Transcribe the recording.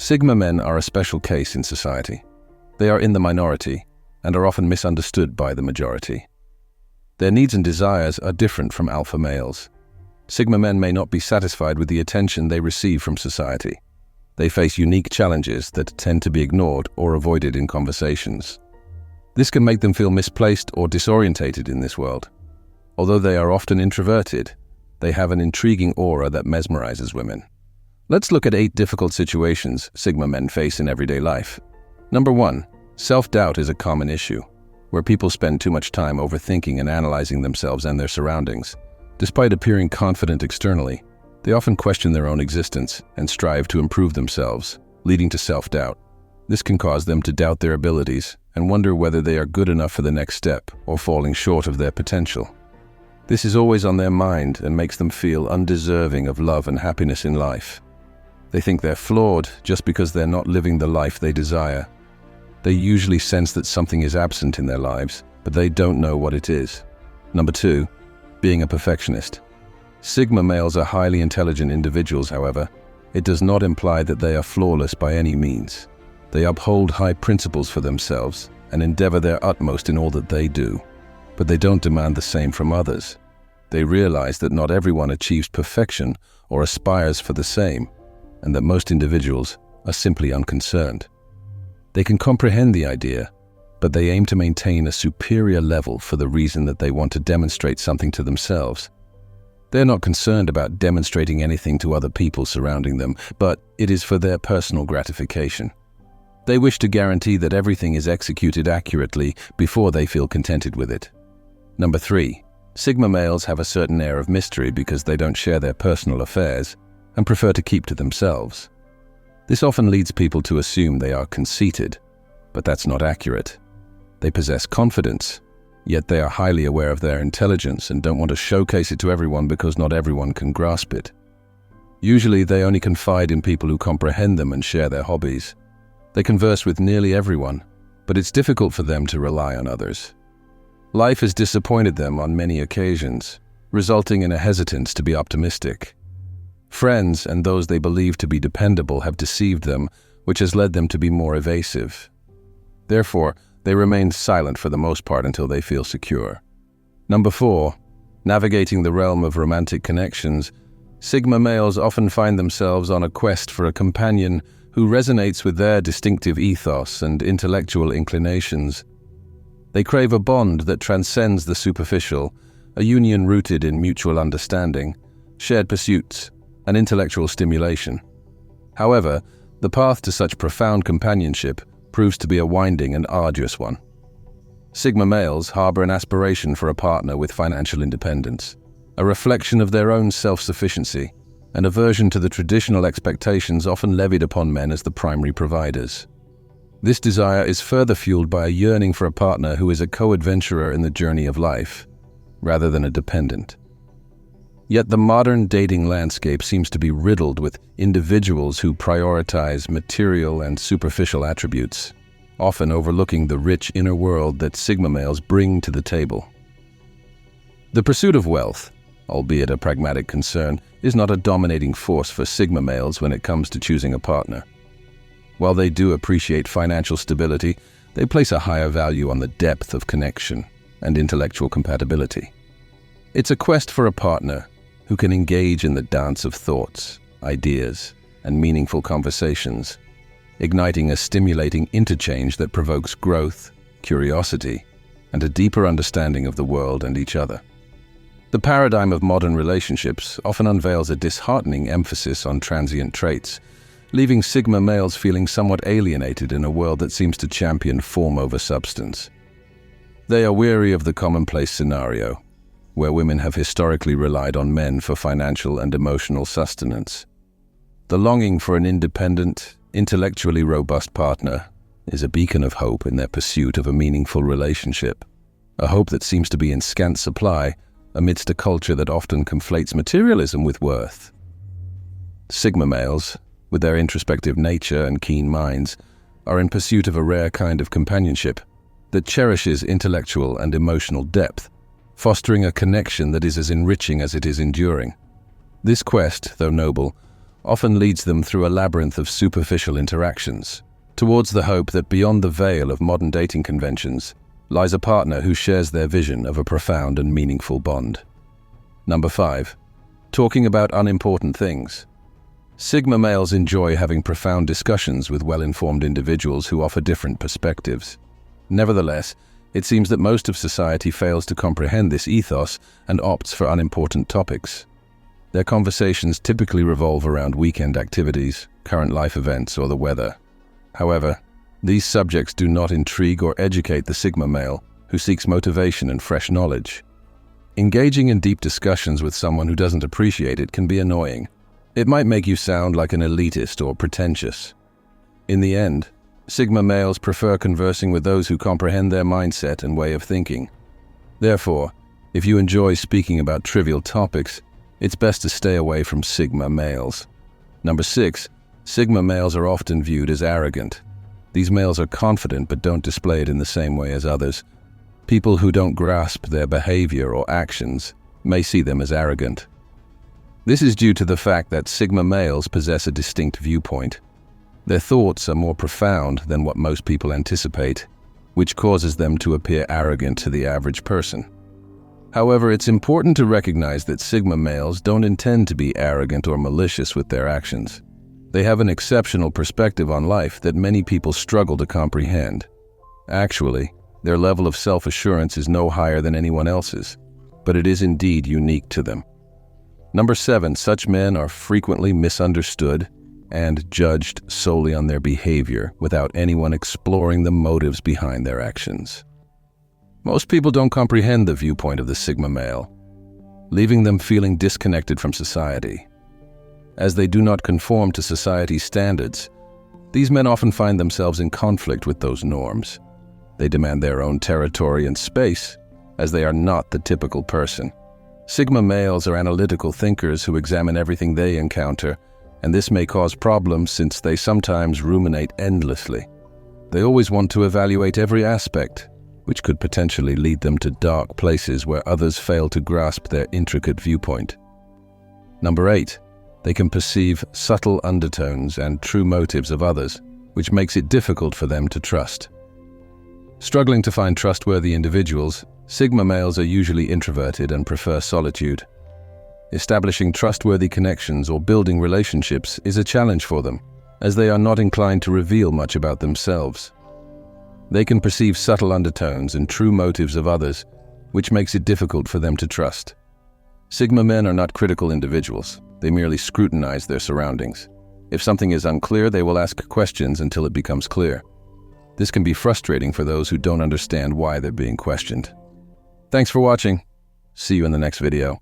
Sigma men are a special case in society. They are in the minority and are often misunderstood by the majority. Their needs and desires are different from alpha males. Sigma men may not be satisfied with the attention they receive from society. They face unique challenges that tend to be ignored or avoided in conversations. This can make them feel misplaced or disorientated in this world. Although they are often introverted, they have an intriguing aura that mesmerizes women. Let's look at 8 difficult situations Sigma men face in everyday life. Number 1. Self-doubt is a common issue, where people spend too much time overthinking and analyzing themselves and their surroundings. Despite appearing confident externally, they often question their own existence and strive to improve themselves, leading to self-doubt. This can cause them to doubt their abilities and wonder whether they are good enough for the next step or falling short of their potential. This is always on their mind and makes them feel undeserving of love and happiness in life. They think they're flawed just because they're not living the life they desire. They usually sense that something is absent in their lives, but they don't know what it is. Number 2. Being a perfectionist. Sigma males are highly intelligent individuals, however. It does not imply that they are flawless by any means. They uphold high principles for themselves and endeavor their utmost in all that they do. But they don't demand the same from others. They realize that not everyone achieves perfection or aspires for the same, and that most individuals are simply unconcerned. They can comprehend the idea, but they aim to maintain a superior level for the reason that they want to demonstrate something to themselves. They're not concerned about demonstrating anything to other people surrounding them, but it is for their personal gratification. They wish to guarantee that everything is executed accurately before they feel contented with it. Number 3. Sigma males have a certain air of mystery because they don't share their personal affairs and prefer to keep to themselves. This often leads people to assume they are conceited, but that's not accurate. They possess confidence, yet they are highly aware of their intelligence and don't want to showcase it to everyone because not everyone can grasp it. Usually they only confide in people who comprehend them and share their hobbies. They converse with nearly everyone, but it's difficult for them to rely on others. Life has disappointed them on many occasions, resulting in a hesitance to be optimistic. Friends and those they believe to be dependable have deceived them, which has led them to be more evasive. Therefore, they remain silent for the most part until they feel secure. Number 4. Navigating the realm of romantic connections. Sigma males often find themselves on a quest for a companion who resonates with their distinctive ethos and intellectual inclinations. They crave a bond that transcends the superficial, a union rooted in mutual understanding, shared pursuits, and intellectual stimulation. However, the path to such profound companionship proves to be a winding and arduous one. Sigma males harbor an aspiration for a partner with financial independence, a reflection of their own self-sufficiency, and aversion to the traditional expectations often levied upon men as the primary providers. This desire is further fueled by a yearning for a partner who is a co-adventurer in the journey of life, rather than a dependent. Yet the modern dating landscape seems to be riddled with individuals who prioritize material and superficial attributes, often overlooking the rich inner world that Sigma males bring to the table. The pursuit of wealth, albeit a pragmatic concern, is not a dominating force for Sigma males when it comes to choosing a partner. While they do appreciate financial stability, they place a higher value on the depth of connection and intellectual compatibility. It's a quest for a partner who can engage in the dance of thoughts, ideas, and meaningful conversations, igniting a stimulating interchange that provokes growth, curiosity, and a deeper understanding of the world and each other. The paradigm of modern relationships often unveils a disheartening emphasis on transient traits, leaving Sigma males feeling somewhat alienated in a world that seems to champion form over substance. They are weary of the commonplace scenario, where women have historically relied on men for financial and emotional sustenance. The longing for an independent, intellectually robust partner is a beacon of hope in their pursuit of a meaningful relationship, a hope that seems to be in scant supply amidst a culture that often conflates materialism with worth. Sigma males, with their introspective nature and keen minds, are in pursuit of a rare kind of companionship that cherishes intellectual and emotional depth, fostering a connection that is as enriching as it is enduring. This quest, though noble, often leads them through a labyrinth of superficial interactions, towards the hope that beyond the veil of modern dating conventions lies a partner who shares their vision of a profound and meaningful bond. Number 5. Talking about unimportant things. Sigma males enjoy having profound discussions with well-informed individuals who offer different perspectives. Nevertheless, it seems that most of society fails to comprehend this ethos and opts for unimportant topics. Their conversations typically revolve around weekend activities, current life events, or the weather. However, these subjects do not intrigue or educate the Sigma male, who seeks motivation and fresh knowledge. Engaging in deep discussions with someone who doesn't appreciate it can be annoying. It might make you sound like an elitist or pretentious. In the end, Sigma males prefer conversing with those who comprehend their mindset and way of thinking. Therefore, if you enjoy speaking about trivial topics, it's best to stay away from Sigma males. Number 6. Sigma males are often viewed as arrogant. These males are confident but don't display it in the same way as others. People who don't grasp their behavior or actions may see them as arrogant. This is due to the fact that Sigma males possess a distinct viewpoint. Their thoughts are more profound than what most people anticipate, which causes them to appear arrogant to the average person. However, it's important to recognize that Sigma males don't intend to be arrogant or malicious with their actions. They have an exceptional perspective on life that many people struggle to comprehend. Actually, their level of self-assurance is no higher than anyone else's, but it is indeed unique to them. Number 7. Such men are frequently misunderstood and judged solely on their behavior without anyone exploring the motives behind their actions. Most people don't comprehend the viewpoint of the Sigma male, leaving them feeling disconnected from society. As they do not conform to society's standards, these men often find themselves in conflict with those norms. They demand their own territory and space, as they are not the typical person. Sigma males are analytical thinkers who examine everything they encounter, and this may cause problems since they sometimes ruminate endlessly. They always want to evaluate every aspect, which could potentially lead them to dark places where others fail to grasp their intricate viewpoint. Number 8. They can perceive subtle undertones and true motives of others, which makes it difficult for them to trust. Struggling to find trustworthy individuals, Sigma males are usually introverted and prefer solitude. Establishing trustworthy connections or building relationships is a challenge for them, as they are not inclined to reveal much about themselves. They can perceive subtle undertones and true motives of others, which makes it difficult for them to trust. Sigma men are not critical individuals. They merely scrutinize their surroundings. If something is unclear, they will ask questions until it becomes clear. This can be frustrating for those who don't understand why they're being questioned. Thanks for watching. See you in the next video.